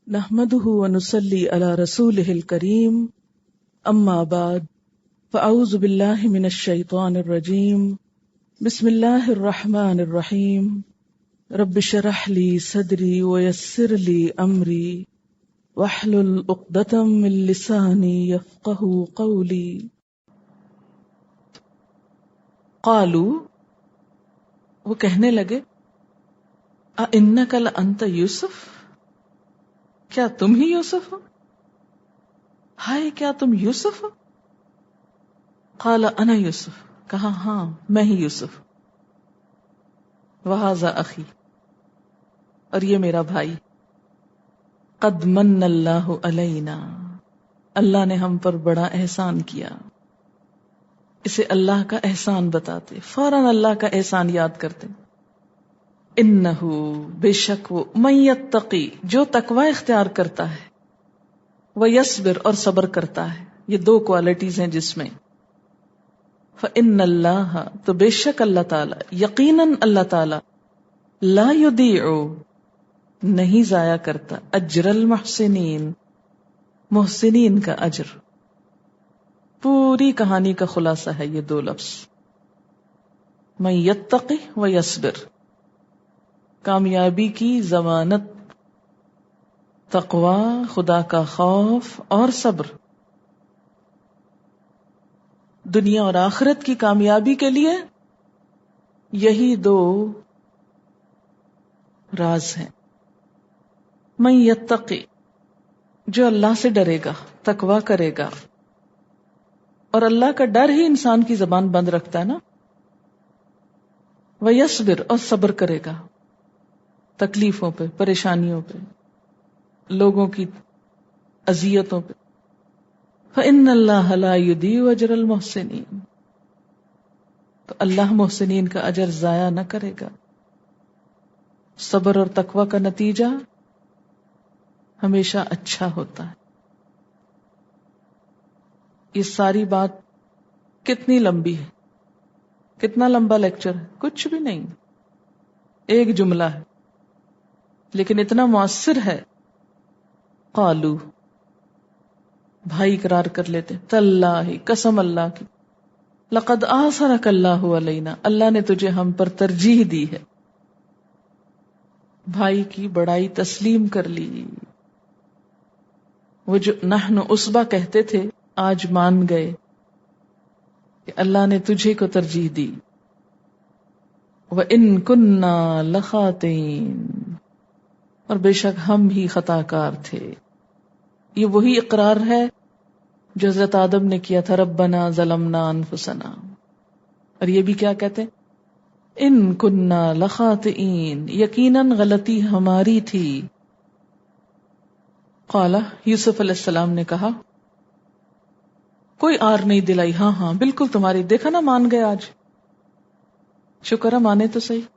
نحمده ونصلي على رسوله الكريم اما بعد فاعوذ بالله من الشيطان الرجيم بسم الله الرحمن الرحيم رب اشرح لي صدري ويسر لي امري واحلل عقدة من لساني يفقهوا قولي قالوا وہ کہنے لگے اِنَّكَ لَأَنْتَ یوسف، کیا تم ہی یوسف ہو؟ ہائے کیا تم یوسف ہو؟ قال انا یوسف، کہا ہاں میں ہی یوسف، وَهَذَا أَخِي، اور یہ میرا بھائی، قد من اللہ علینا، اللہ نے ہم پر بڑا احسان کیا۔ اسے اللہ کا احسان بتاتے، فوراً اللہ کا احسان یاد کرتے۔ انہو، بے شک وہ، من یتقی، جو تقوی اختیار کرتا ہے، ویصبر، اور صبر کرتا ہے، یہ دو کوالٹیز ہیں جس میں، فإن اللہ، تو بے شک اللہ تعالی، یقیناً اللہ تعالی، لا یضیع، نہیں ضائع کرتا، اجر المحسنین، محسنین کا اجر۔ پوری کہانی کا خلاصہ ہے یہ دو لفظ، من یتقی ویصبر، کامیابی کی ضمانت، تقوی، خدا کا خوف اور صبر۔ دنیا اور آخرت کی کامیابی کے لیے یہی دو راز ہیں۔ من یتقی، جو اللہ سے ڈرے گا، تقوی کرے گا، اور اللہ کا ڈر ہی انسان کی زبان بند رکھتا ہے نا، ویصبر، اور صبر کرے گا تکلیفوں پہ، پریشانیوں پہ، لوگوں کی اذیتوں پہ، فإن اللہ لا یضیع اجر المحسنین، تو اللہ محسنین کا اجر ضائع نہ کرے گا۔ صبر اور تقوی کا نتیجہ ہمیشہ اچھا ہوتا ہے۔ یہ ساری بات کتنی لمبی ہے، کتنا لمبا لیکچر ہے، کچھ بھی نہیں، ایک جملہ ہے لیکن اتنا مؤثر ہے۔ قالو، بھائی اقرار کر لیتے، تاللہ، قسم اللہ کی، لقد آثرک اللہ علینا، اللہ نے تجھے ہم پر ترجیح دی ہے۔ بھائی کی بڑائی تسلیم کر لی، وہ جو نحن عصبہ کہتے تھے آج مان گئے کہ اللہ نے تجھے کو ترجیح دی۔ وَإِن كُنَّا لَخَاطِئِينَ، اور بے شک ہم ہی خطا کار تھے۔ یہ وہی اقرار ہے جو حضرت آدم نے کیا تھا، ربنا ظلمنا انفسنا، اور یہ بھی کیا کہتے ہیں، ان کننا لخاطئین، یقیناً غلطی ہماری تھی۔ قال، یوسف علیہ السلام نے کہا، کوئی آر نہیں دلائی، ہاں ہاں بالکل تمہاری، دیکھا نا مان گئے آج، شکر ہے مانے تو صحیح۔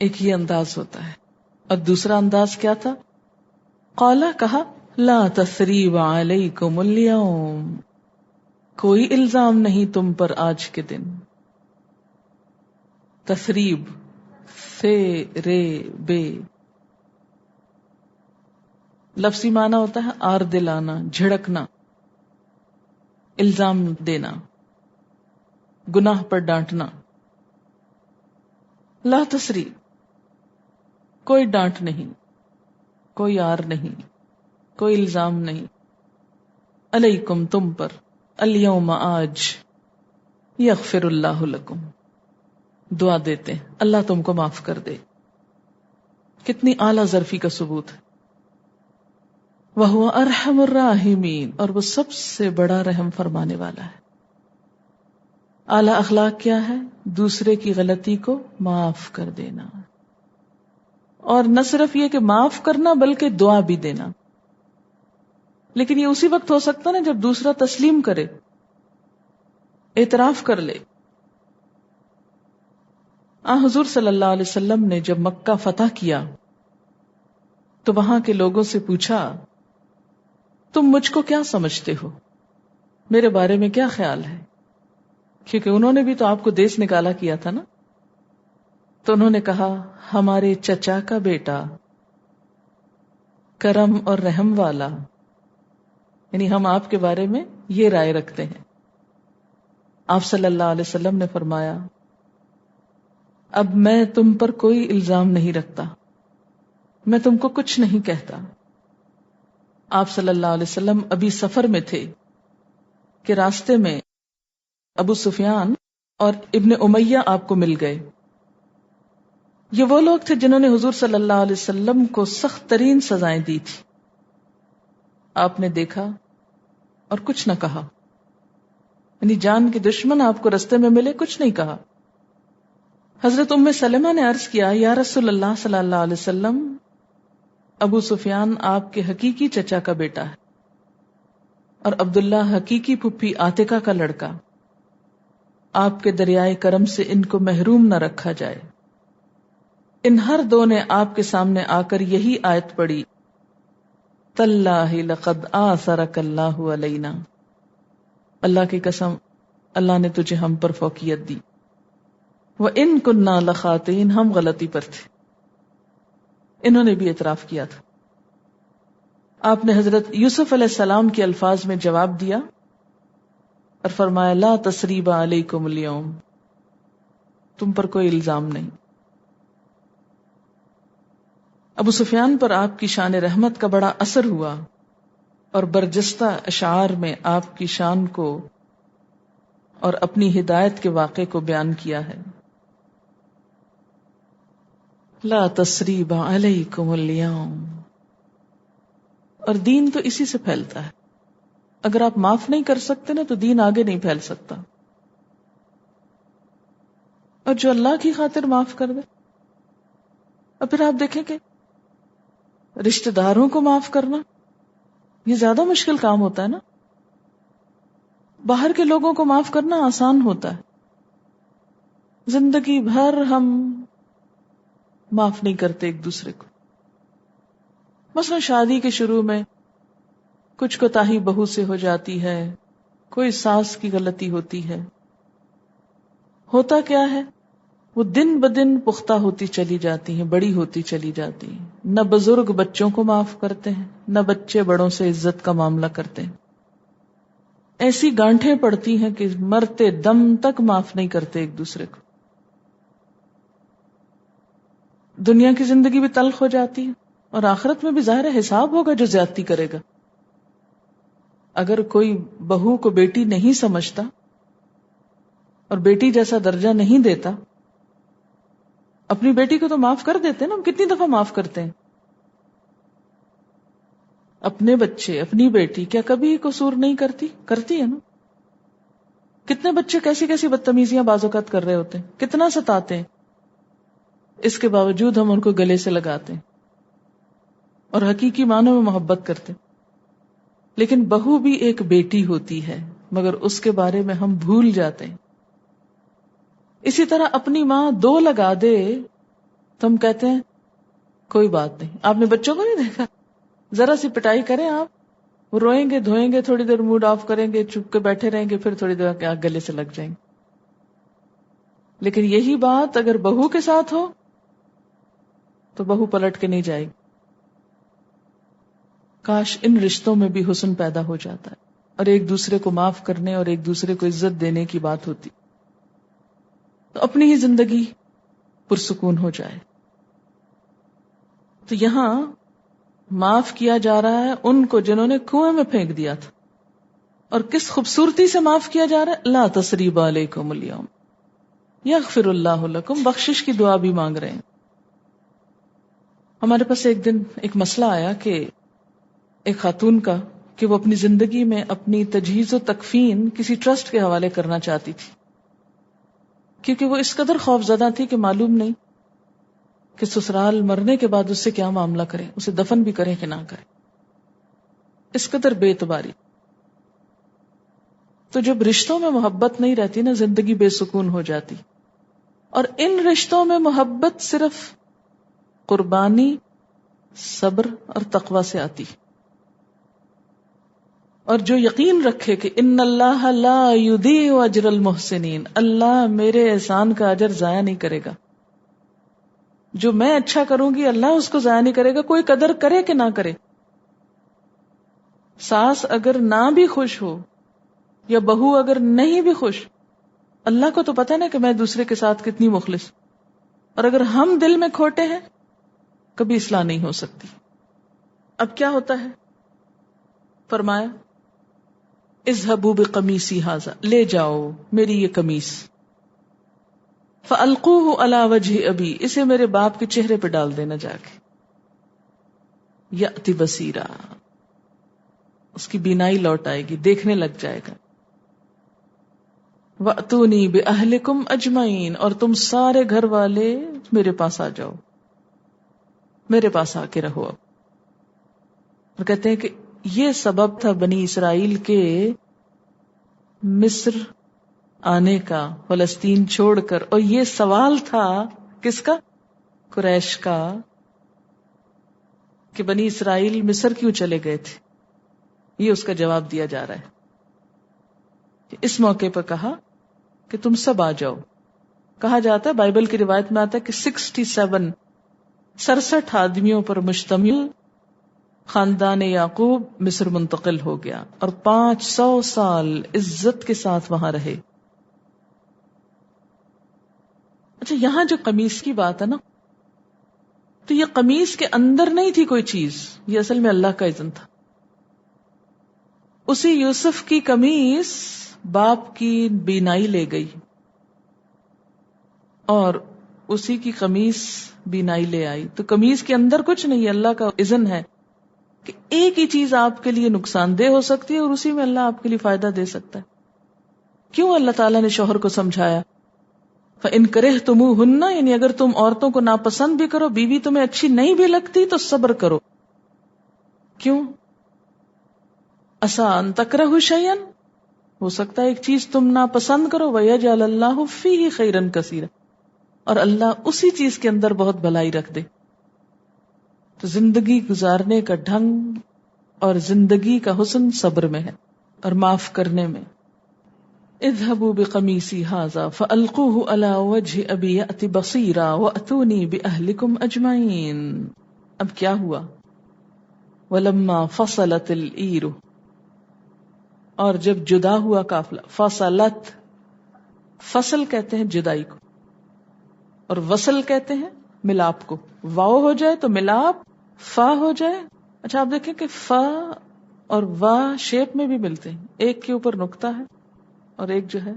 ایک یہ انداز ہوتا ہے، اور دوسرا انداز کیا تھا، قال، کہا، لا تثریب علیکم اليوم، کوئی الزام نہیں تم پر آج کے دن۔ تثریب، سے رے بے، لفظی معنی ہوتا ہے آر دلانا، جھڑکنا، الزام دینا، گناہ پر ڈانٹنا۔ لا تثریب، کوئی ڈانٹ نہیں، کوئی آر نہیں، کوئی الزام نہیں، علیکم تم پر، الیوم آج، یغفر اللہ لکم، دعا دیتے ہیں اللہ تم کو معاف کر دے۔ کتنی اعلیٰ ظرفی کا ثبوت ہے۔ وَهُوَ أَرْحَمُ الرَّاحِمِينَ، اور وہ سب سے بڑا رحم فرمانے والا ہے۔ اعلیٰ اخلاق کیا ہے؟ دوسرے کی غلطی کو معاف کر دینا، اور نہ صرف یہ کہ معاف کرنا بلکہ دعا بھی دینا۔ لیکن یہ اسی وقت ہو سکتا نا جب دوسرا تسلیم کرے، اعتراف کر لے۔ حضور صلی اللہ علیہ وسلم نے جب مکہ فتح کیا تو وہاں کے لوگوں سے پوچھا، تم مجھ کو کیا سمجھتے ہو، میرے بارے میں کیا خیال ہے؟ کیونکہ انہوں نے بھی تو آپ کو دیس نکالا کیا تھا نا۔ تو انہوں نے کہا، ہمارے چچا کا بیٹا کرم اور رحم والا، یعنی ہم آپ کے بارے میں یہ رائے رکھتے ہیں. آپ صلی اللہ علیہ وسلم نے فرمایا اب میں تم پر کوئی الزام نہیں رکھتا، میں تم کو کچھ نہیں کہتا. آپ صلی اللہ علیہ وسلم ابھی سفر میں تھے کہ راستے میں ابو سفیان اور ابن امیہ آپ کو مل گئے. یہ وہ لوگ تھے جنہوں نے حضور صلی اللہ علیہ وسلم کو سخت ترین سزائیں دی تھی. آپ نے دیکھا اور کچھ نہ کہا، یعنی جان کے دشمن آپ کو رستے میں ملے، کچھ نہیں کہا. حضرت ام سلمہ نے عرض کیا یا رسول اللہ صلی اللہ علیہ وسلم، ابو سفیان آپ کے حقیقی چچا کا بیٹا ہے اور عبداللہ حقیقی پھپھی عاتکہ کا لڑکا، آپ کے دریائے کرم سے ان کو محروم نہ رکھا جائے. ان ہر دو نے آپ کے سامنے آ کر یہی آیت پڑھی تاللہ لقد آثرک اللہ علینا، اللہ کی قسم اللہ نے تجھے ہم پر فوقیت دی. وَإِن كُنَّا لَخَاطِئِينَ، ہم غلطی پر تھے. انہوں نے بھی اعتراف کیا تھا. آپ نے حضرت یوسف علیہ السلام کے الفاظ میں جواب دیا اور فرمایا لا تثریب علیکم اليوم، تم پر کوئی الزام نہیں. ابو سفیان پر آپ کی شان رحمت کا بڑا اثر ہوا اور برجستہ اشعار میں آپ کی شان کو اور اپنی ہدایت کے واقعے کو بیان کیا ہے. لا تثریب علیکم اليوم. اور دین تو اسی سے پھیلتا ہے. اگر آپ معاف نہیں کر سکتے نا تو دین آگے نہیں پھیل سکتا. اور جو اللہ کی خاطر معاف کر دے، اور پھر آپ دیکھیں کہ رشتہ داروں کو معاف کرنا یہ زیادہ مشکل کام ہوتا ہے نا. باہر کے لوگوں کو معاف کرنا آسان ہوتا ہے، زندگی بھر ہم معاف نہیں کرتے ایک دوسرے کو. مثلا شادی کے شروع میں کچھ کوتاہی بہو سے ہو جاتی ہے، کوئی ساس کی غلطی ہوتی ہے. ہوتا کیا ہے، وہ دن بدن پختہ ہوتی چلی جاتی ہیں، بڑی ہوتی چلی جاتی ہیں. نہ بزرگ بچوں کو معاف کرتے ہیں، نہ بچے بڑوں سے عزت کا معاملہ کرتے ہیں. ایسی گانٹھیں پڑتی ہیں کہ مرتے دم تک معاف نہیں کرتے ایک دوسرے کو. دنیا کی زندگی بھی تلخ ہو جاتی ہے اور آخرت میں بھی ظاہر حساب ہوگا جو زیادتی کرے گا. اگر کوئی بہو کو بیٹی نہیں سمجھتا اور بیٹی جیسا درجہ نہیں دیتا، اپنی بیٹی کو تو معاف کر دیتے ہیں نا. ہم کتنی دفعہ معاف کرتے ہیں اپنے بچے، اپنی بیٹی. کیا کبھی قصور نہیں کرتی؟ کرتی ہے نا. کتنے بچے کیسی کیسی بدتمیزیاں بعض اوقات کر رہے ہوتے ہیں، کتنا ستاتے ہیں، اس کے باوجود ہم ان کو گلے سے لگاتے ہیں اور حقیقی معنوں میں محبت کرتے ہیں. لیکن بہو بھی ایک بیٹی ہوتی ہے، مگر اس کے بارے میں ہم بھول جاتے ہیں. اسی طرح اپنی ماں 2 لگا دے تو ہم کہتے ہیں کوئی بات نہیں. آپ نے بچوں کو نہیں دیکھا، ذرا سی پٹائی کریں آپ، وہ روئیں گے، دھوئیں گے، تھوڑی دیر موڈ آف کریں گے، چپ کے بیٹھے رہیں گے، پھر تھوڑی دیر کے گلے سے لگ جائیں گے. لیکن یہی بات اگر بہو کے ساتھ ہو تو بہو پلٹ کے نہیں جائے گی. کاش ان رشتوں میں بھی حسن پیدا ہو جاتا ہے اور ایک دوسرے کو معاف کرنے اور ایک دوسرے کو عزت دینے کی بات ہوتی تو اپنی ہی زندگی پرسکون ہو جائے. تو یہاں معاف کیا جا رہا ہے ان کو جنہوں نے کنویں میں پھینک دیا تھا. اور کس خوبصورتی سے معاف کیا جا رہا ہے، لا تثریب علیکم اليوم یغفر اللہ لکم، بخشش کی دعا بھی مانگ رہے ہیں. ہمارے پاس ایک دن ایک مسئلہ آیا کہ ایک خاتون کا کہ وہ اپنی زندگی میں اپنی تجہیز و تکفین کسی ٹرسٹ کے حوالے کرنا چاہتی تھی، کیونکہ وہ اس قدر خوف زدہ تھی کہ معلوم نہیں کہ سسرال مرنے کے بعد اس سے کیا معاملہ کریں، اسے دفن بھی کریں کہ نہ کریں. اس قدر بے اعتباری. تو جب رشتوں میں محبت نہیں رہتی نا، زندگی بے سکون ہو جاتی. اور ان رشتوں میں محبت صرف قربانی، صبر اور تقوی سے آتی. اور جو یقین رکھے کہ ان اللہ لا یضیع اجر المحسنین، اللہ میرے احسان کا اجر ضائع نہیں کرے گا. جو میں اچھا کروں گی اللہ اس کو ضائع نہیں کرے گا، کوئی قدر کرے کہ نہ کرے. ساس اگر نہ بھی خوش ہو یا بہو اگر نہیں بھی خوش، اللہ کو تو پتہ نا کہ میں دوسرے کے ساتھ کتنی مخلص، اور اگر ہم دل میں کھوٹے ہیں کبھی اصلاح نہیں ہو سکتی۔ اب کیا ہوتا ہے؟ فرمایا اذهبوا بقمیصی ھذا، لے جاؤ میری یہ قمیص، فالقوه علی وجہ ابی، اسے میرے باپ کے چہرے پہ ڈال دینا جا کے، یأتی بصیرا، اس کی بینائی لوٹ آئے گی، دیکھنے لگ جائے گا۔ وَأْتُونِي بِأَهْلِكُمْ أَجْمَعِينَ، اور تم سارے گھر والے میرے پاس آ جاؤ، میرے پاس آ کے رہو۔ اب اور کہتے ہیں کہ یہ سبب تھا بنی اسرائیل کے مصر آنے کا، فلسطین چھوڑ کر، اور یہ سوال تھا کس کا؟ قریش کا، کہ بنی اسرائیل مصر کیوں چلے گئے تھے؟ یہ اس کا جواب دیا جا رہا ہے۔ اس موقع پر کہا کہ تم سب آ جاؤ۔ کہا جاتا ہے، بائبل کی روایت میں آتا ہے کہ 67 آدمیوں پر مشتمل خاندان یعقوب مصر منتقل ہو گیا اور 500 سال عزت کے ساتھ وہاں رہے۔ اچھا، یہاں جو قمیص کی بات ہے نا، تو یہ قمیص کے اندر نہیں تھی کوئی چیز، یہ اصل میں اللہ کا اذن تھا۔ اسی یوسف کی قمیص باپ کی بینائی لے گئی، اور اسی کی قمیص بینائی لے آئی۔ تو قمیص کے اندر کچھ نہیں، اللہ کا اذن ہے کہ ایک ہی چیز آپ کے لیے نقصان دہ ہو سکتی ہے اور اسی میں اللہ آپ کے لیے فائدہ دے سکتا ہے۔ کیوں اللہ تعالیٰ نے شوہر کو سمجھایا فَإِن كَرِهْتُمُوهُنَّ، یعنی اگر تم عورتوں کو ناپسند بھی کرو، بیوی تمہیں اچھی نہیں بھی لگتی تو صبر کرو۔ کیوں؟ عَسَىٰ أَن تَكْرَهُوا شَيْئًا، ہو سکتا ہے ایک چیز تم ناپسند کرو، وَيَجْعَلَ اللَّهُ فِيهِ خَيْرًا كَثِيرًا، اور اللہ اسی چیز کے اندر بہت بھلائی رکھ دے۔ تو زندگی گزارنے کا ڈھنگ اور زندگی کا حسن صبر میں ہے اور معاف کرنے میں۔ اذهبوا بقمیصی ھذا فالقوه علی وجہ ابی یأتی بصیرا واتونی باہلکم اجمعین۔ اب کیا ہوا؟ ولما فصلت العیر، اور جب جدا ہوا قافلہ، فصلت، فصل کہتے ہیں جدائی کو، اور وصل کہتے ہیں ملاپ کو۔ واو ہو جائے تو ملاپ، فا ہو جائے۔ اچھا آپ دیکھیں کہ فا اور وا شیپ میں بھی ملتے ہیں، ایک کے اوپر نقطہ ہے اور ایک جو ہے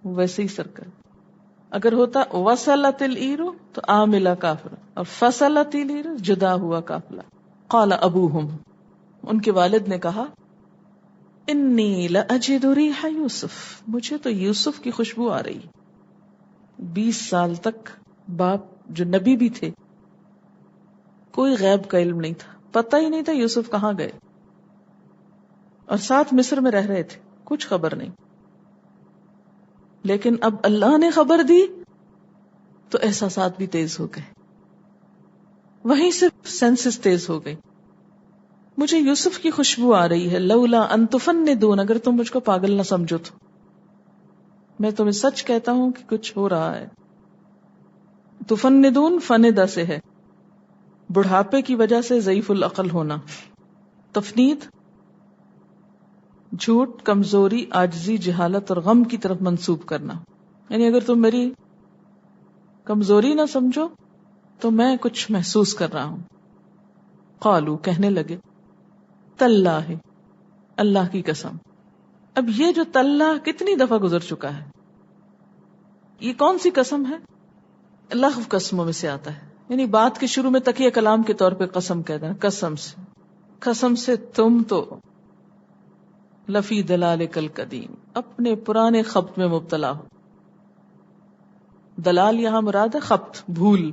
ویسے ہی سرکل۔ اگر ہوتا وصلت العیر تو آ ملا قافلہ، اور فصلت العیر جدا ہوا قافلہ۔ قال ابوہم، ان کے والد نے کہا، انی لاجد ریح یوسف، مجھے تو یوسف کی خوشبو آ رہی۔ 20 سال تک باپ جو نبی بھی تھے، کوئی غیب کا علم نہیں تھا، پتہ ہی نہیں تھا یوسف کہاں گئے، اور ساتھ مصر میں رہ رہے تھے، کچھ خبر نہیں۔ لیکن اب اللہ نے خبر دی تو احساسات بھی تیز ہو گئے، وہیں سے سینسز تیز ہو گئی۔ مجھے یوسف کی خوشبو آ رہی ہے، لولا ان تفندون، اگر تم مجھ کو پاگل نہ سمجھو تو میں تمہیں سچ کہتا ہوں کہ کچھ ہو رہا ہے۔ تفندون فندہ سے ہے، بڑھاپے کی وجہ سے ضعیف العقل ہونا۔ تفنید جھوٹ، کمزوری، عاجزی، جہالت اور غم کی طرف منسوب کرنا، یعنی اگر تم میری کمزوری نہ سمجھو تو میں کچھ محسوس کر رہا ہوں۔ قالو، کہنے لگے، تاللہ، اللہ کی قسم۔ اب یہ جو تاللہ کتنی دفعہ گزر چکا ہے، یہ کون سی قسم ہے؟ لغو قسموں میں سے آتا ہے، یعنی بات کے شروع میں تکیہ کلام کے طور پہ قسم کہہ دینا، قسم سے تم تو لفی دلالک القدیم، اپنے پرانے خبط میں مبتلا ہو۔ دلال یہاں مراد ہے خبط، بھول،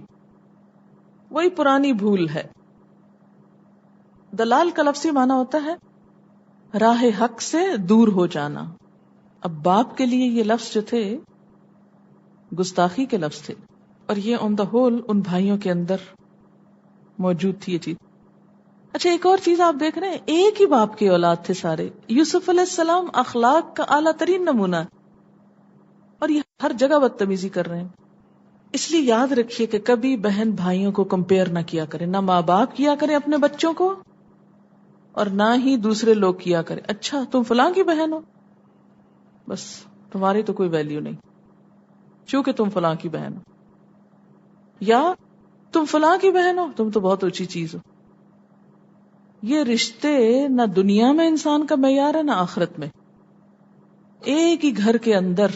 وہی پرانی بھول ہے۔ دلال کا لفظی معنی ہوتا ہے راہ حق سے دور ہو جانا۔ اب باپ کے لیے یہ لفظ جو تھے گستاخی کے لفظ تھے، اور یہ آن دا ہول ان بھائیوں کے اندر موجود تھی یہ چیز۔ اچھا ایک اور چیز آپ دیکھ رہے ہیں، ایک ہی باپ کی اولاد تھے سارے۔ یوسف علیہ السلام اخلاق کا اعلیٰ ترین نمونہ، اور یہ ہر جگہ بدتمیزی کر رہے ہیں۔ اس لیے یاد رکھیے کہ کبھی بہن بھائیوں کو کمپیئر نہ کیا کریں، نہ ماں باپ کیا کریں اپنے بچوں کو، اور نہ ہی دوسرے لوگ کیا کریں. اچھا تم فلاں کی بہن ہو، بس تمہاری تو کوئی ویلیو نہیں چونکہ تم فلاں کی بہن ہو، یا تم فلاں کی بہن ہو تم تو بہت اونچی چیز ہو. یہ رشتے نہ دنیا میں انسان کا معیار ہے نہ آخرت میں. ایک ہی گھر کے اندر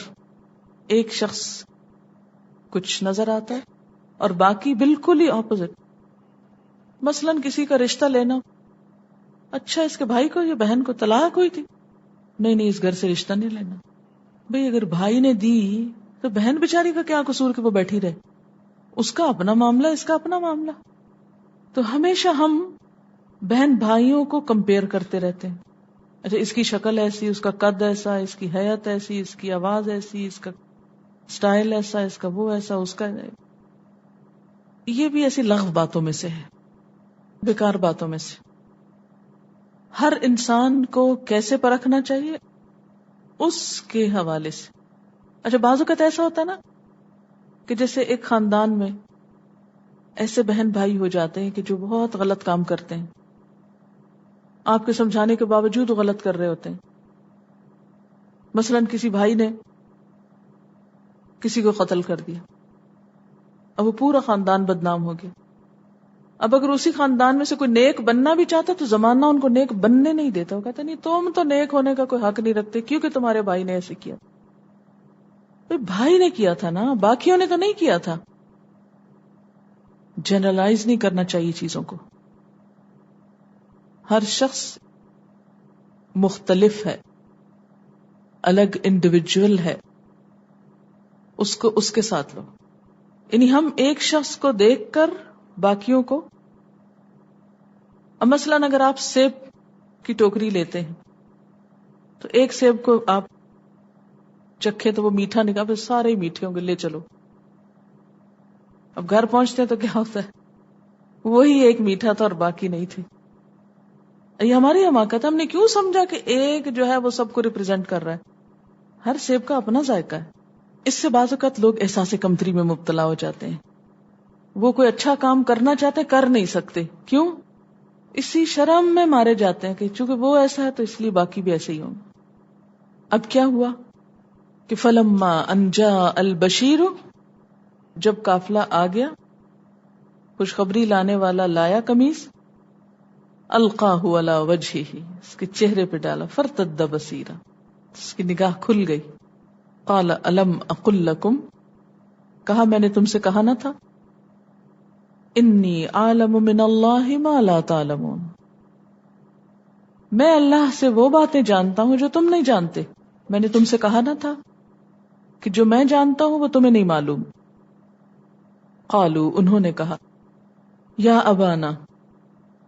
ایک شخص کچھ نظر آتا ہے اور باقی بالکل ہی اپوزٹ. مثلا کسی کا رشتہ لینا، اچھا اس کے بھائی کو یا بہن کو طلاق ہوئی تھی، نہیں اس گھر سے رشتہ نہیں لینا. بھئی اگر بھائی نے دی تو بہن بیچاری کا کیا قصور کہ وہ بیٹھی رہے، اس کا اپنا معاملہ اس کا اپنا معاملہ. تو ہمیشہ ہم بہن بھائیوں کو کمپیئر کرتے رہتے ہیں. اچھا اس کی شکل ایسی، اس کا قد ایسا، اس کی حیت ایسی، اس کی آواز ایسی، اس کا سٹائل ایسا، اس کا وہ ایسا، اس کا. یہ بھی ایسی لغو باتوں میں سے ہے، بیکار باتوں میں سے. ہر انسان کو کیسے پرکھنا چاہیے؟ اس کے حوالے سے. اچھا بعض اوقات ایسا ہوتا ہے نا کہ جیسے ایک خاندان میں ایسے بہن بھائی ہو جاتے ہیں کہ جو بہت غلط کام کرتے ہیں، آپ کے سمجھانے کے باوجود وہ غلط کر رہے ہوتے ہیں. مثلا کسی بھائی نے کسی کو قتل کر دیا، اب وہ پورا خاندان بدنام ہو گیا. اب اگر اسی خاندان میں سے کوئی نیک بننا بھی چاہتا تو زمانہ ان کو نیک بننے نہیں دیتا. وہ کہتا نہیں تم تو نیک ہونے کا کوئی حق نہیں رکھتے کیونکہ تمہارے بھائی نے ایسے کیا. بھائی نے کیا تھا نا، باقیوں نے تو نہیں کیا تھا. جنرلائز نہیں کرنا چاہیے چیزوں کو. ہر شخص مختلف ہے، الگ انڈیویجول ہے، اس کو اس کے ساتھ لو. یعنی ہم ایک شخص کو دیکھ کر باقیوں کو، اب مثلاً اگر آپ سیب کی ٹوکری لیتے ہیں تو ایک سیب کو آپ چکھے تو وہ میٹھا نکلا، پھر سارے ہی میٹھے ہوں گے، لے چلو. اب گھر پہنچتے ہیں تو کیا ہوتا ہے؟ وہی ایک میٹھا تھا اور باقی نہیں تھے. یہ ہماری حماقت ہے. ہم نے کیوں سمجھا کہ ایک جو ہے وہ سب کو ریپرزینٹ کر رہا ہے؟ ہر سیب کا اپنا ذائقہ ہے. اس سے بعض اوقات لوگ احساس کمتری میں مبتلا ہو جاتے ہیں. وہ کوئی اچھا کام کرنا چاہتے کر نہیں سکتے. کیوں؟ اسی شرم میں مارے جاتے ہیں کہ چونکہ وہ ایسا ہے تو اس لیے باقی بھی ایسے ہی ہوں. اب کیا ہوا کہ فلما ان جاء البشیر، جب قافلہ آ گیا، خوشخبری لانے والا لایا قمیص، القاہ علی وجہہ، اس کے چہرے پہ ڈالا، فرتد بصیرا، اس کی نگاہ کھل گئی. قال الم اقل لکم، کہا میں نے تم سے کہا نہ تھا، انی اعلم من اللہ ما لا تعلمون، میں اللہ سے وہ باتیں جانتا ہوں جو تم نہیں جانتے. میں نے تم سے کہا نہ تھا کہ جو میں جانتا ہوں وہ تمہیں نہیں معلوم. قالوا، انہوں نے کہا، یا ابانا،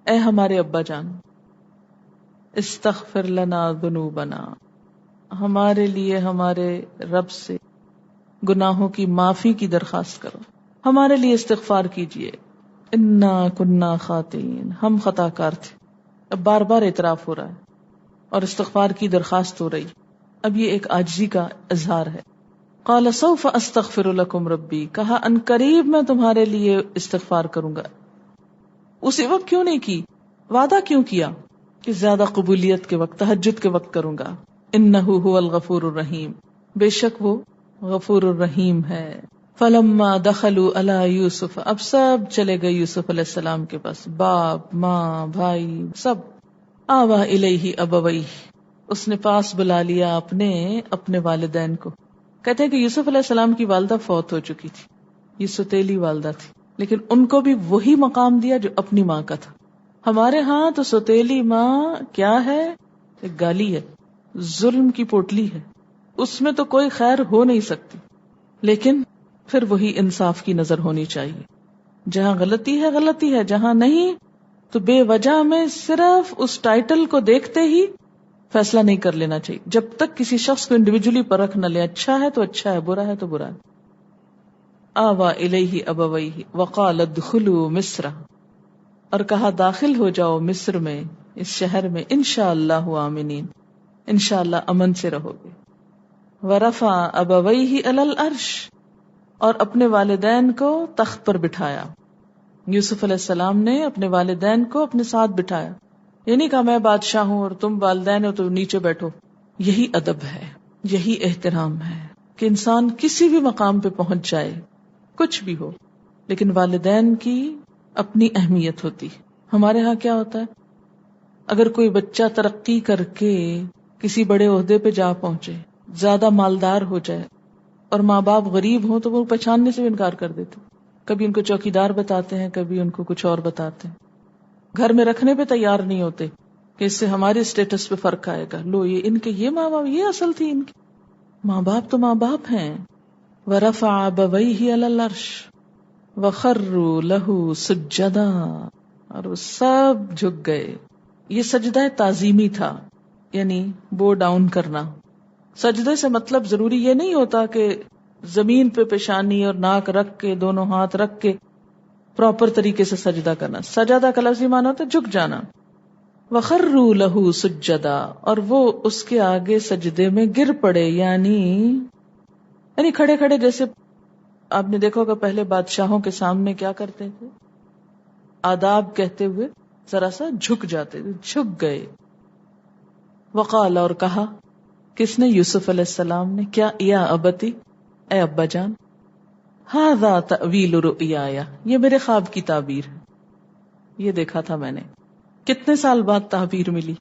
اے ہمارے ابا جان، استغفر لنا ذنوبنا، ہمارے لیے ہمارے رب سے گناہوں کی معافی کی درخواست کرو، ہمارے لیے استغفار کیجئے. انا کننا خاطئین، ہم خطا کار تھے. اب بار بار اعتراف ہو رہا ہے اور استغفار کی درخواست ہو رہی. اب یہ ایک عاجزی کا اظہار ہے. قال سوف استغفر لکم ربی، کہا ان قریب میں تمہارے لیے استغفار کروں گا. اسی وقت کیوں نہیں کی؟ وعدہ کیوں کیا کہ زیادہ قبولیت کے وقت، تہجد کے وقت کروں گا. انہ هو الغفور الرحیم، بے شک وہ غفور الرحیم ہے. فلما دخلوا علی یوسف، اب سب چلے گئے یوسف علیہ السلام کے پاس، باپ ماں بھائی سب. آوا الیہ ابویہ، اس نے پاس بلا لیا اپنے والدین کو. کہتے ہیں کہ یوسف علیہ السلام کی والدہ فوت ہو چکی تھی، یہ ستیلی والدہ تھی، لیکن ان کو بھی وہی مقام دیا جو اپنی ماں کا تھا. ہمارے ہاں تو ستیلی ماں کیا ہے؟ ایک گالی ہے، ظلم کی پوٹلی ہے، اس میں تو کوئی خیر ہو نہیں سکتی. لیکن پھر وہی انصاف کی نظر ہونی چاہیے. جہاں غلطی ہے غلطی ہے، جہاں نہیں تو بے وجہ میں صرف اس ٹائٹل کو دیکھتے ہی فیصلہ نہیں کر لینا چاہیے. جب تک کسی شخص کو انڈیویجولی پرکھ نہ لے، اچھا ہے تو اچھا ہے، برا ہے تو برا ہے. آوا الیہ ابویہ وقال ادخلوا مصر، اور کہا داخل ہو جاؤ مصر میں، اس شہر میں، انشاءاللہ آمنین، انشاءاللہ امن سے رہو گے. ورفع ابویہ علی العرش، اور اپنے والدین کو تخت پر بٹھایا. یوسف علیہ السلام نے اپنے والدین کو اپنے ساتھ بٹھایا. یہ نہیں کہا میں بادشاہ ہوں اور تم والدین ہو تو نیچے بیٹھو. یہی ادب ہے، یہی احترام ہے کہ انسان کسی بھی مقام پہ پہنچ جائے، کچھ بھی ہو، لیکن والدین کی اپنی اہمیت ہوتی. ہمارے ہاں کیا ہوتا ہے، اگر کوئی بچہ ترقی کر کے کسی بڑے عہدے پہ جا پہنچے، زیادہ مالدار ہو جائے اور ماں باپ غریب ہوں تو وہ پہچاننے سے انکار کر دیتے. کبھی ان کو چوکیدار بتاتے ہیں، کبھی ان کو کچھ اور بتاتے ہیں. گھر میں رکھنے پہ تیار نہیں ہوتے کہ اس سے ہمارے اسٹیٹس پہ فرق آئے گا. لو یہ ان کے یہ ماں باپ، یہ اصل تھی ان کی. ماں باپ تو ماں باپ ہیں. وَرَفَعَ أَبَوَيْهِ عَلَى الْعَرْشِ وَخَرُّوا لَهُ سُجَّدًا، اور وہ سب جھک گئے. یہ سجدہ تعظیمی تھا، یعنی بو ڈاؤن کرنا. سجدے سے مطلب ضروری یہ نہیں ہوتا کہ زمین پہ پیشانی اور ناک رکھ کے دونوں ہاتھ رکھ کے پراپر طریقے سے سجدہ کرنا. سجدہ کا لفظی معنی ہوتا ہے جھک جانا. وَخَرُّوا لَهُ سُجَّدًا، اور وہ اس کے آگے سجدے میں گر پڑے، یعنی کھڑے کھڑے. جیسے آپ نے دیکھا ہوگا پہلے بادشاہوں کے سامنے کیا کرتے تھے، آداب کہتے ہوئے ذرا سا جھک جاتے تھے، جھک گئے. وقال، اور کہا کس نے؟ یوسف علیہ السلام نے. کیا؟ یا ابتی، اے ابا جان. ھذا تأویل رؤیایا، یہ میرے خواب کی تعبیر ہے، یہ دیکھا تھا میں نے. کتنے سال بعد تعبیر ملی؟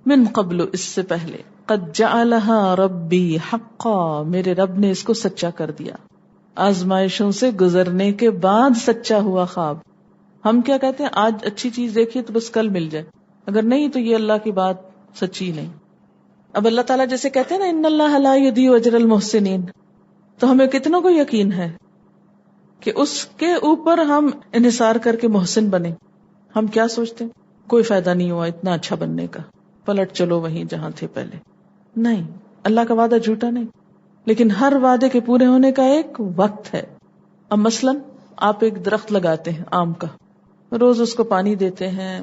من قبل، اس سے پہلے. قد جعلها ربی حقا، میرے رب نے اس کو سچا کر دیا. آزمائشوں سے گزرنے کے بعد سچا ہوا خواب. ہم کیا کہتے ہیں، آج اچھی چیز دیکھیے تو بس کل مل جائے، اگر نہیں تو یہ اللہ کی بات سچی نہیں. اب اللہ تعالیٰ جیسے کہتے ہیں نا ان اللہ لا یضیع اجر المحسنین، تو ہمیں کتنوں کو یقین ہے کہ اس کے اوپر ہم انحصار کر کے محسن بنے. ہم کیا سوچتے ہیں، کوئی فائدہ نہیں ہوا اتنا اچھا بننے کا، پلٹ چلو وہیں جہاں تھے پہلے. نہیں، اللہ کا وعدہ جھوٹا نہیں، لیکن ہر وعدے کے پورے ہونے کا ایک وقت ہے. اب مثلا آپ ایک درخت لگاتے ہیں آم کا، روز اس کو پانی دیتے ہیں،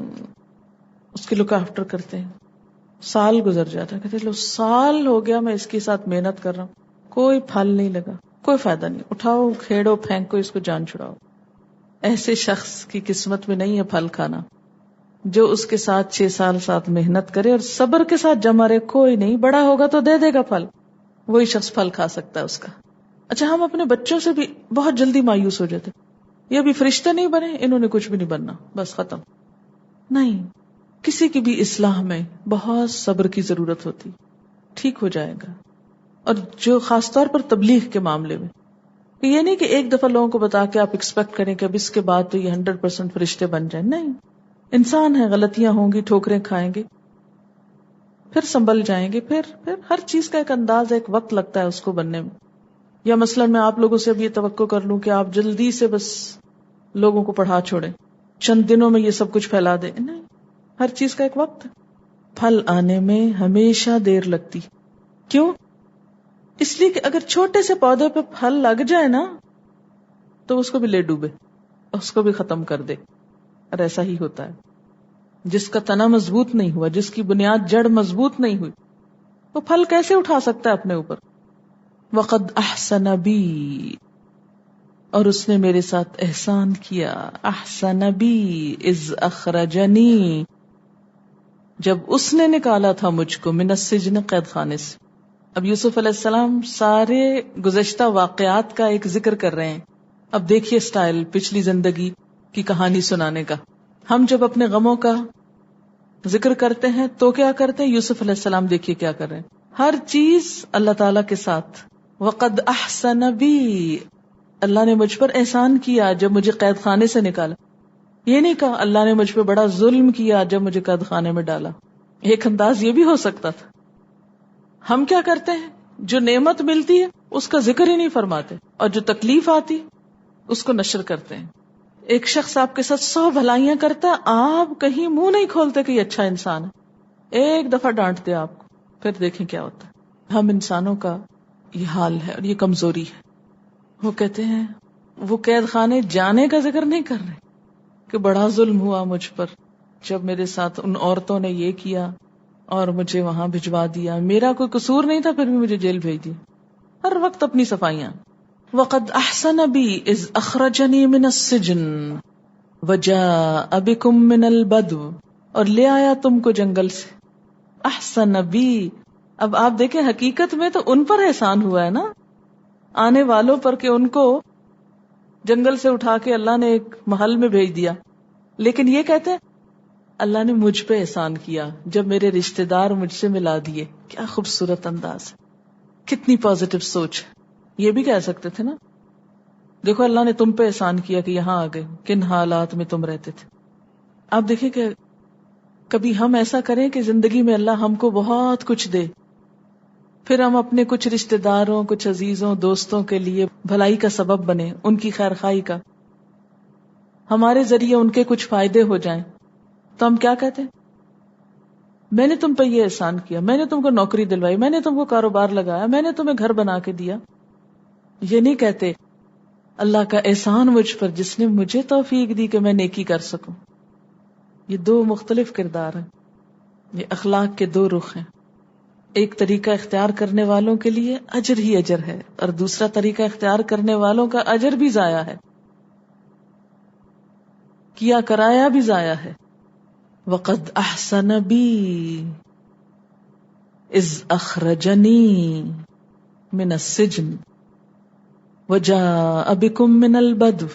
اس کی لک آفٹر کرتے ہیں. سال گزر جاتا ہے، کہتے لو سال ہو گیا میں اس کے ساتھ محنت کر رہا ہوں، کوئی پھل نہیں لگا، کوئی فائدہ نہیں، اٹھاؤ کھیڑو پھینکو اس کو جان چھڑاؤ. ایسے شخص کی قسمت میں نہیں ہے پھل کھانا، جو اس کے ساتھ 6 سال ساتھ محنت کرے اور صبر کے ساتھ جمع رہے. کوئی نہیں، بڑا ہوگا تو دے دے گا پھل، وہی شخص پھل کھا سکتا ہے اس کا. اچھا، ہم اپنے بچوں سے بھی بہت جلدی مایوس ہو جاتے، یہ ابھی فرشتے نہیں بنے، انہوں نے کچھ بھی نہیں بننا، بس ختم. نہیں، کسی کی بھی اصلاح میں بہت صبر کی ضرورت ہوتی، ٹھیک ہو جائے گا. اور جو خاص طور پر تبلیغ کے معاملے میں یہ نہیں کہ ایک دفعہ لوگوں کو بتا کے آپ ایکسپیکٹ کریں کہ اب اس کے بعد تو یہ 100% فرشتے بن جائیں. نہیں، انسان ہے، غلطیاں ہوں گی، ٹھوکریں کھائیں گے، پھر سنبھل جائیں گے. پھر ہر چیز کا ایک انداز، ایک وقت لگتا ہے اس کو بننے میں. یا مثلا میں آپ لوگوں سے اب یہ توقع کر لوں کہ آپ جلدی سے بس لوگوں کو پڑھا چھوڑیں، چند دنوں میں یہ سب کچھ پھیلا دیں. نہیں، ہر چیز کا ایک وقت ہے. پھل آنے میں ہمیشہ دیر لگتی. کیوں؟ اس لیے کہ اگر چھوٹے سے پودے پہ پھل لگ جائے نا تو اس کو بھی لے ڈوبے، اس کو بھی ختم کر دے. اور ایسا ہی ہوتا ہے، جس کا تنا مضبوط نہیں ہوا، جس کی بنیاد جڑ مضبوط نہیں ہوئی، وہ پھل کیسے اٹھا سکتا ہے اپنے اوپر؟ وقد احسن بی، اور اس نے میرے ساتھ احسان کیا. احسن بی اذ اخرجنی، جب اس نے نکالا تھا مجھ کو، من السجن، قید خانے سے. اب یوسف علیہ السلام سارے گزشتہ واقعات کا ایک ذکر کر رہے ہیں. اب دیکھیے سٹائل پچھلی زندگی کی کہانی سنانے کا. ہم جب اپنے غموں کا ذکر کرتے ہیں تو کیا کرتے ہیں؟ یوسف علیہ السلام دیکھیے کیا کر رہے ہیں، ہر چیز اللہ تعالی کے ساتھ. وقد احسن بی، اللہ نے مجھ پر احسان کیا جب مجھے قید خانے سے نکالا. یہ نہیں کہا اللہ نے مجھ پہ بڑا ظلم کیا جب مجھے قید خانے میں ڈالا. ایک انداز یہ بھی ہو سکتا تھا. ہم کیا کرتے ہیں، جو نعمت ملتی ہے اس کا ذکر ہی نہیں فرماتے، اور جو تکلیف آتی اس کو نشر کرتے ہیں. ایک شخص آپ کے ساتھ 100 بھلائیاں کرتا ہے، آپ کہیں منہ نہیں کھولتے کہ یہ اچھا انسان ہے. ایک دفعہ ڈانٹ دے آپ کو، پھر دیکھیں کیا ہوتا ہے. ہم انسانوں کا یہ حال ہے اور یہ کمزوری ہے. وہ کہتے ہیں، وہ قید خانے جانے کا ذکر نہیں کر رہے کہ بڑا ظلم ہوا مجھ پر جب میرے ساتھ ان عورتوں نے یہ کیا اور مجھے وہاں بھجوا دیا، میرا کوئی قصور نہیں تھا پھر بھی مجھے جیل بھیج دیا. ہر وقت اپنی صفائیاں. وقد احسن بی اذ اخرجنی من السجن، وجاء بکم من البدو، اور لے آیا تم کو جنگل سے. احسن بی، اب آپ دیکھیں حقیقت میں تو ان پر احسان ہوا ہے نا، آنے والوں پر، کہ ان کو جنگل سے اٹھا کے اللہ نے ایک محل میں بھیج دیا. لیکن یہ کہتے ہیں اللہ نے مجھ پہ احسان کیا جب میرے رشتہ دار مجھ سے ملا دیے. کیا خوبصورت انداز، کتنی پازیٹو سوچ. یہ بھی کہہ سکتے تھے نا، دیکھو اللہ نے تم پہ احسان کیا کہ یہاں آ گئے، کن حالات میں تم رہتے تھے. آپ دیکھیں کہ کبھی ہم ایسا کریں کہ زندگی میں اللہ ہم کو بہت کچھ دے، پھر ہم اپنے کچھ رشتہ داروں، کچھ عزیزوں، دوستوں کے لیے بھلائی کا سبب بنے، ان کی خیر خواہی کا، ہمارے ذریعے ان کے کچھ فائدے ہو جائیں، تو ہم کیا کہتے ہیں؟ میں نے تم پہ یہ احسان کیا، میں نے تم کو نوکری دلوائی، میں نے تم کو کاروبار لگایا، میں نے تمہیں گھر بنا کے دیا. یہ نہیں کہتے اللہ کا احسان مجھ پر جس نے مجھے توفیق دی کہ میں نیکی کر سکوں. یہ دو مختلف کردار ہیں، یہ اخلاق کے دو رخ ہیں. ایک طریقہ اختیار کرنے والوں کے لیے اجر ہی اجر ہے، اور دوسرا طریقہ اختیار کرنے والوں کا اجر بھی ضائع ہے، کیا کرایا بھی ضائع ہے. وقد احسن بی اذ اخرجنی من السجن وجاء بکم من البدو،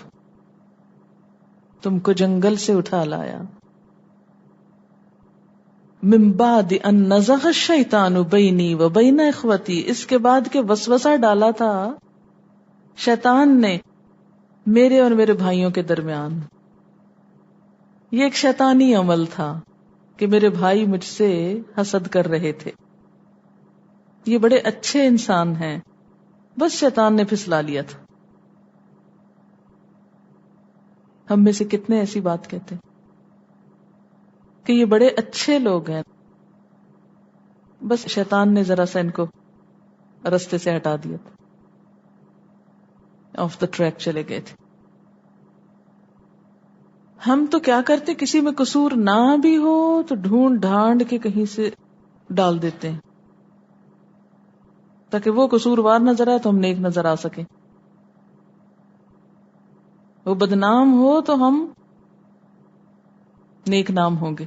تم کو جنگل سے اٹھا لایا. من بعد ان نزغ الشیطان بینی و بین اخوتی، اس کے بعد کہ وسوسہ ڈالا تھا شیطان نے میرے اور میرے بھائیوں کے درمیان. یہ ایک شیطانی عمل تھا کہ میرے بھائی مجھ سے حسد کر رہے تھے، یہ بڑے اچھے انسان ہیں، بس شیطان نے پھسلا لیا تھا. ہم میں سے کتنے ایسی بات کہتے ہیں کہ یہ بڑے اچھے لوگ ہیں، بس شیطان نے ذرا سا ان کو رستے سے ہٹا دیا تھا، آف دا ٹریک چلے گئے تھے. ہم تو کیا کرتے، کسی میں قصور نہ بھی ہو تو ڈھونڈ ڈھانڈ کے کہیں سے ڈال دیتے ہیں تاکہ وہ قصوروار نظر آئے تو ہم نیک نظر آ سکیں. وہ بدنام ہو تو ہم نیک نام ہوں گے،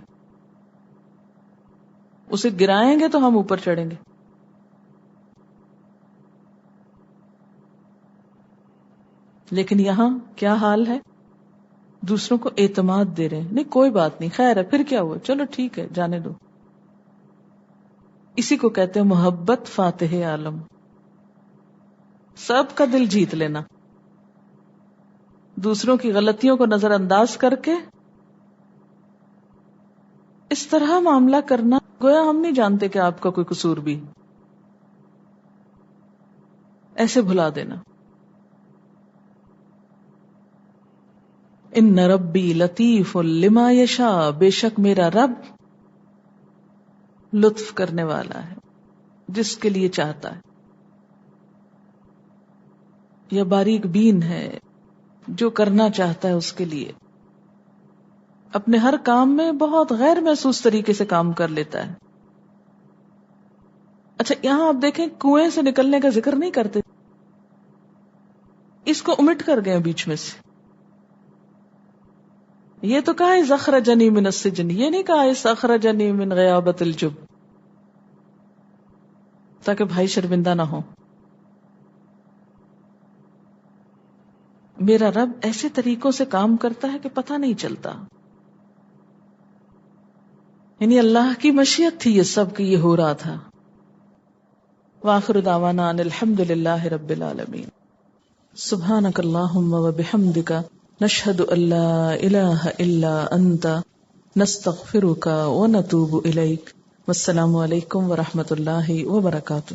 اسے گرائیں گے تو ہم اوپر چڑھیں گے. لیکن یہاں کیا حال ہے، دوسروں کو اعتماد دے رہے ہیں، نہیں کوئی بات نہیں، خیر ہے، پھر کیا ہوا، چلو ٹھیک ہے، جانے دو. اسی کو کہتے ہیں محبت فاتح عالم، سب کا دل جیت لینا، دوسروں کی غلطیوں کو نظر انداز کر کے اس طرح معاملہ کرنا گویا ہم نہیں جانتے کہ آپ کا کوئی قصور بھی، ایسے بھلا دینا. ان ربی لطیف لما یشاء، بے شک میرا رب لطف کرنے والا ہے جس کے لیے چاہتا ہے، یا باریک بین ہے جو کرنا چاہتا ہے اس کے لیے. اپنے ہر کام میں بہت غیر محسوس طریقے سے کام کر لیتا ہے. اچھا یہاں آپ دیکھیں کنویں سے نکلنے کا ذکر نہیں کرتے، اس کو امٹ کر گئے بیچ میں سے. یہ تو کہا اذ اخرجنی من السجن، یہ نہیں کہا اذ اخرجنی من غیابت الجب، تاکہ بھائی شرمندہ نہ ہو. میرا رب ایسے طریقوں سے کام کرتا ہے کہ پتہ نہیں چلتا، یعنی اللہ کی مشیت تھی یہ سب کہ یہ ہو رہا تھا. وآخر دعوانا ان الحمد للہ رب العالمین. سبحانک اللہم وبحمدک، نشہد ان لا الہ الا انت، نستغفرک ونتوب الیک. والسلام علیکم ورحمۃ اللہ وبرکاتہ.